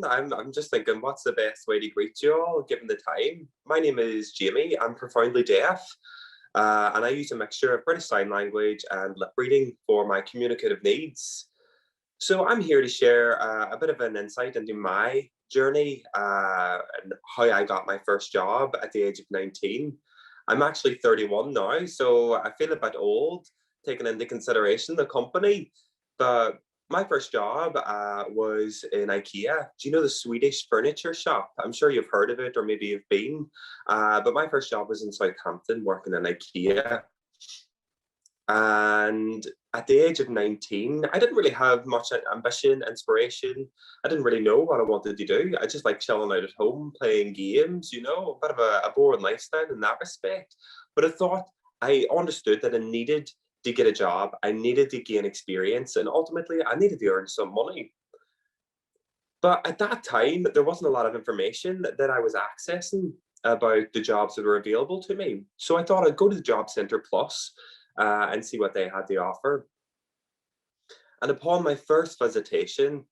I'm just thinking, what's the best way to greet you all, given the time? My name is Jamie. I'm profoundly deaf, and I use a mixture of British Sign Language and lip reading for my communicative needs. So I'm here to share a bit of an insight into my journey and how I got my first job at the age of 19. I'm actually 31 now, so I feel a bit old, taking into consideration the company. But my first job was in Ikea. Do you know the Swedish furniture shop? I'm sure you've heard of it or maybe you've been. But my first job was in Southampton working in Ikea. And at the age of 19, I didn't really have much ambition, inspiration. I didn't really know what I wanted to do. I just like chilling out at home, playing games, a bit of a boring lifestyle in that respect. But I understood that I needed to get a job. I needed to gain experience. And ultimately, I needed to earn some money. But at that time, there wasn't a lot of information that I was accessing about the jobs that were available to me. So I thought I'd go to the Job Centre Plus and see what they had to offer. And upon my first visitation,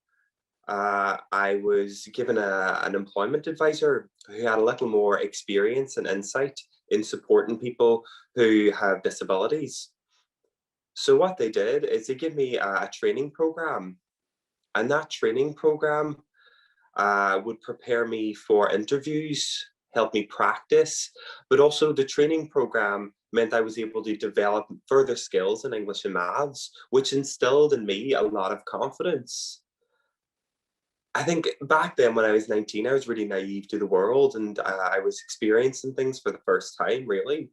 I was given an employment advisor who had a little more experience and insight in supporting people who have disabilities. So what they did is they gave me a training program, and that training program would prepare me for interviews, help me practice, but also the training program meant I was able to develop further skills in English and maths, which instilled in me a lot of confidence. I think back then when I was 19, I was really naive to the world and I was experiencing things for the first time, really.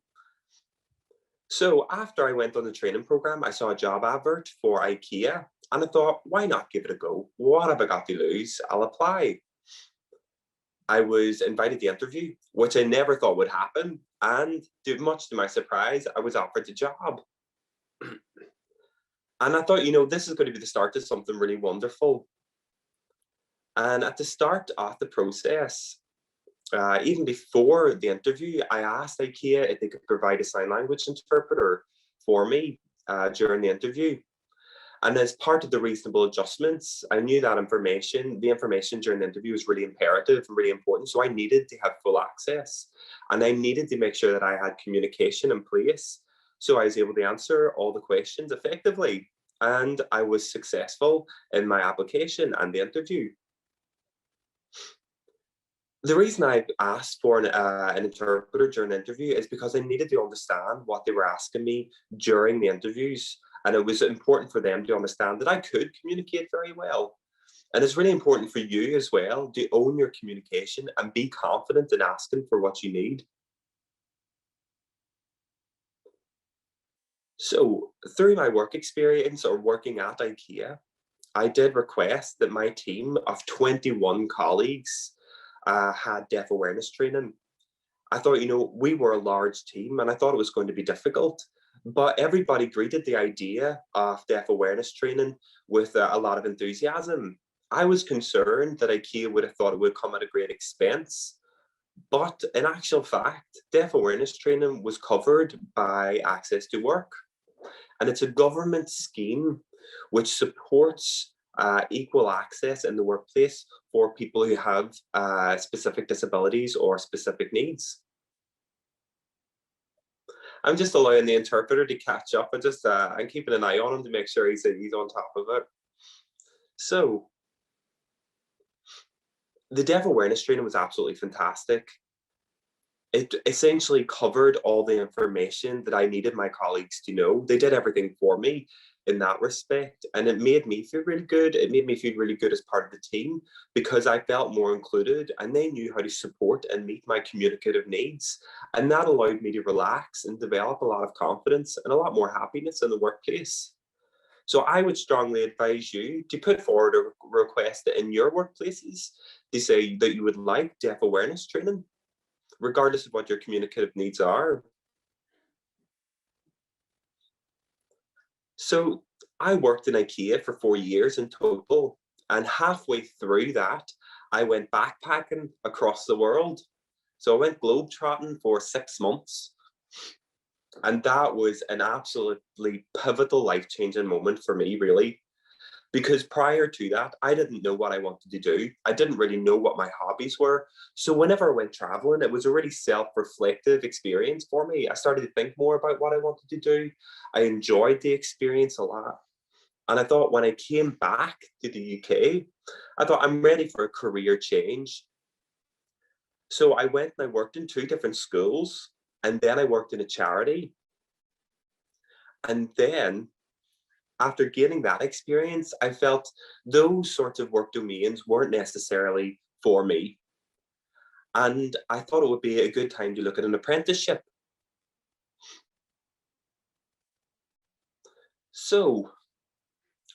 So after I went on the training program, I saw a job advert for IKEA and I thought, why not give it a go? What have I got to lose? I'll apply. I was invited to the interview, which I never thought would happen. And much to my surprise, I was offered the job. And I thought, this is going to be the start of something really wonderful. And at the start of the process, even before the interview, I asked IKEA if they could provide a sign language interpreter for me during the interview. And as part of the reasonable adjustments, I knew that the information during the interview was really imperative and really important. So I needed to have full access and I needed to make sure that I had communication in place. So I was able to answer all the questions effectively. And I was successful in my application and the interview. The reason I asked for an interpreter during the interview is because I needed to understand what they were asking me during the interviews. And it was important for them to understand that I could communicate very well. And it's really important for you as well to own your communication and be confident in asking for what you need. So through my work experience or working at IKEA, I did request that my team of 21 colleagues had deaf awareness training. I thought, we were a large team and I thought it was going to be difficult, but everybody greeted the idea of deaf awareness training with a lot of enthusiasm. I was concerned that IKEA would have thought it would come at a great expense, but in actual fact, deaf awareness training was covered by Access to Work. And it's a government scheme which supports equal access in the workplace for people who have specific disabilities or specific needs. I'm just allowing the interpreter to catch up and I'm keeping an eye on him to make sure he's on top of it. So the deaf awareness training was absolutely fantastic. It essentially covered all the information that I needed my colleagues to know. They did everything for me in that respect, and it made me feel really good. It made me feel really good as part of the team because I felt more included and they knew how to support and meet my communicative needs. And that allowed me to relax and develop a lot of confidence and a lot more happiness in the workplace. So I would strongly advise you to put forward a request in your workplaces to say that you would like deaf awareness training, regardless of what your communicative needs are. So I worked in IKEA for 4 years in total, and halfway through that, I went backpacking across the world. So I went globetrotting for 6 months, and that was an absolutely pivotal, life-changing moment for me, really. Because prior to that, I didn't know what I wanted to do. I didn't really know what my hobbies were. So whenever I went traveling, it was a really self-reflective experience for me. I started to think more about what I wanted to do. I enjoyed the experience a lot. And I thought when I came back to the UK, I thought I'm ready for a career change. So I went and I worked in two different schools, and then I worked in a charity. And then after gaining that experience, I felt those sorts of work domains weren't necessarily for me. And I thought it would be a good time to look at an apprenticeship. So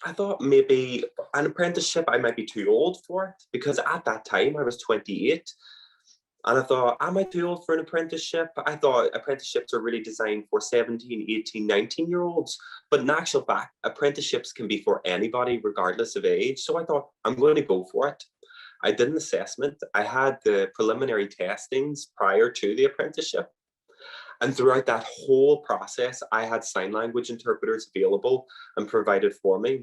I thought maybe an apprenticeship, I might be too old for it because at that time I was 28. And I thought, am I too old for an apprenticeship? I thought apprenticeships are really designed for 17, 18, 19-year-olds. But in actual fact, apprenticeships can be for anybody, regardless of age. So I thought, I'm going to go for it. I did an assessment. I had the preliminary testings prior to the apprenticeship. And throughout that whole process, I had sign language interpreters available and provided for me.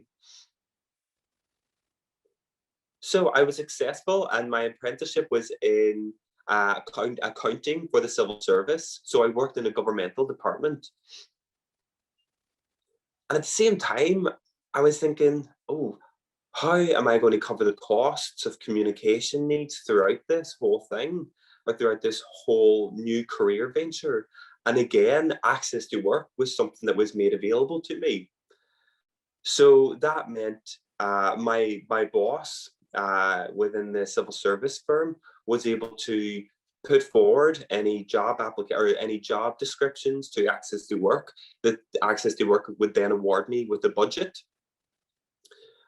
So I was successful, and my apprenticeship was in accounting for the civil service. So I worked in a governmental department. And at the same time, I was thinking, oh, how am I going to cover the costs of communication needs throughout this whole thing, or throughout this whole new career venture? And again, access to work was something that was made available to me. So that meant my boss within the civil service firm was able to put forward any job or any job descriptions to Access to Work. That Access to Work would then award me with a budget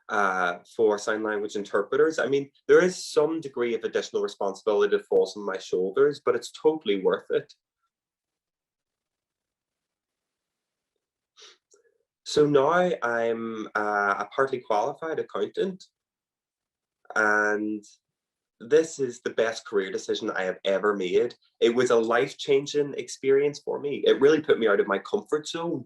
for sign language interpreters. I mean, there is some degree of additional responsibility that falls on my shoulders, but it's totally worth it. So now I'm a partly qualified accountant, and this is the best career decision I have ever made. It was a life-changing experience for me. It really put me out of my comfort zone.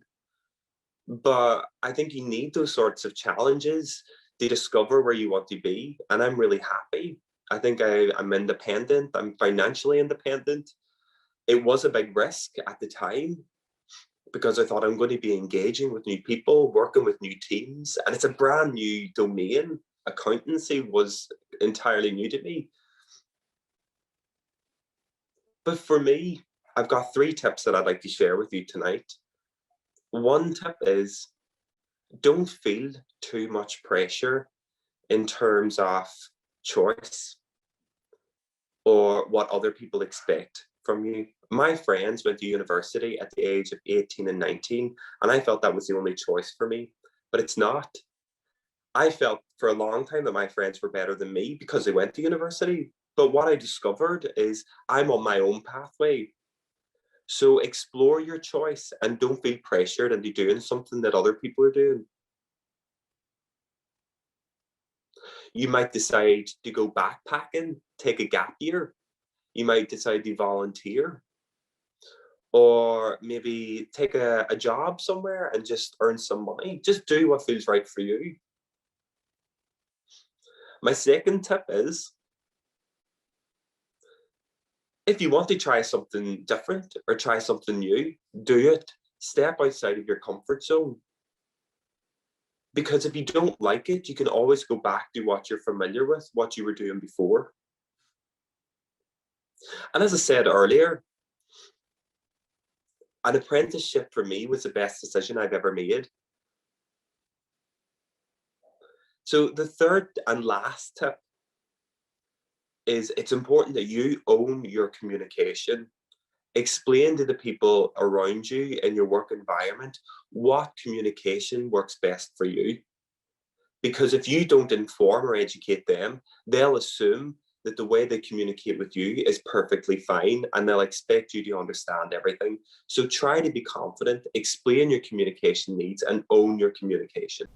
But I think you need those sorts of challenges to discover where you want to be. And I'm really happy. I think I'm independent. I'm financially independent. It was a big risk at the time because I thought I'm going to be engaging with new people, working with new teams. And it's a brand new domain. Accountancy was entirely new to me. But for me, I've got 3 tips that I'd like to share with you tonight. One tip is don't feel too much pressure in terms of choice or what other people expect from you. My friends went to university at the age of 18 and 19, and I felt that was the only choice for me, but it's not. I felt for a long time that my friends were better than me because they went to university. But what I discovered is I'm on my own pathway. So explore your choice and don't feel pressured into doing something that other people are doing. You might decide to go backpacking, take a gap year. You might decide to volunteer, or maybe take a job somewhere and just earn some money. Just do what feels right for you. My second tip is if you want to try something different or try something new, do it. Step outside of your comfort zone. Because if you don't like it, you can always go back to what you're familiar with, what you were doing before. And as I said earlier, an apprenticeship for me was the best decision I've ever made. So the third and last tip is it's important that you own your communication. Explain to the people around you in your work environment what communication works best for you. Because if you don't inform or educate them, they'll assume that the way they communicate with you is perfectly fine and they'll expect you to understand everything. So try to be confident, explain your communication needs, and own your communication.